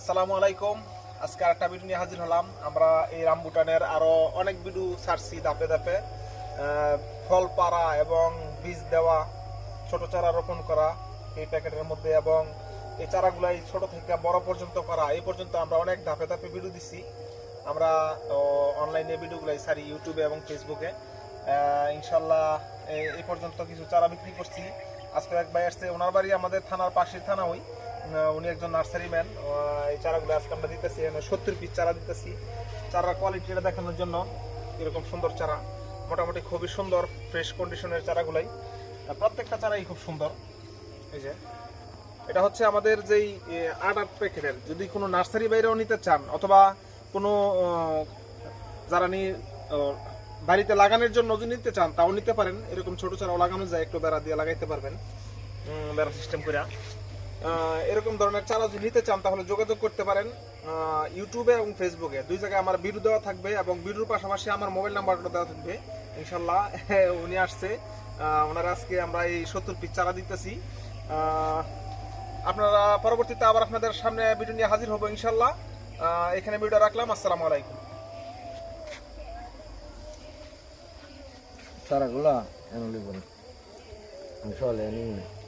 আসসালামু আলাইকুম। আজকে আরেকটা ভিডিও নিয়ে হাজির হলাম। আমরা এই রামবুটানের আরো অনেক ভিডিও ছাড়ছি ধাপে ধাপে। ফল পাড়া এবং বীজ দেওয়া, ছোট চারা রোপণ করা এই প্যাকেটের মধ্যে, এবং এই চারাগুলাই ছোট থেকে বড় পর্যন্ত করা, এই পর্যন্ত আমরা অনেক ধাপে ধাপে ভিডিও দিছি। আমরা অনলাইনে ভিডিওগুলাই ছাড়ি ইউটিউবে এবং ফেসবুকে। ইনশাল্লাহ এই পর্যন্ত কিছু চারা বিক্রি করছি। আজকে এক ভাই আসছে, ওনার বাড়ি আমাদের থানার পাশের থানা। উনি একজন নার্সারি ম্যান। এই চারাগুলো আজকে আমরা দিতেছি, 70 পিস চারা দিতেছি। চারার কোয়ালিটিটা দেখানোর জন্য। এরকম সুন্দর চারা, মোটামুটি খুবই সুন্দর ফ্রেশ কন্ডিশনের চারাগুলাই। প্রত্যেকটা চারাই খুব সুন্দর। এই যে এটা হচ্ছে আমাদের যেই 8 প্যাকেটের। যদি কোনো নার্সারি বাইরেও নিতে চান, অথবা কোনো যারা বাড়িতে লাগানোর জন্য যদি নিতে চান, তাও নিতে পারেন। এরকম ছোট চারাও লাগানো যায়, একটু বেড়া দিয়ে লাগাইতে পারবেন, বেড়া সিস্টেম করে। এরকম ধরনের চারা যদি নিতে চান তাহলে যোগাযোগ করতে পারেন। ইউটিউবে এবং ফেসবুকে দুই জায়গায় আমার ভিডিও দেওয়া থাকবে, এবং ভিডিওর পাশাপাশি আমার মোবাইল নাম্বারটা দেওয়া থাকবে। ইনশাল্লাহ উনি আসছে, ওনার আজকে আমরা এই 70 পিস চারা দিতেছি। আপনারা পরবর্তীতে আবার আপনাদের সামনে ভিডিও নিয়ে হাজির হবো ইনশাল্লাহ। এখানে ভিডিও রাখলাম। আসসালামু আলাইকুম। চারাগুলা এমনি বলে চলে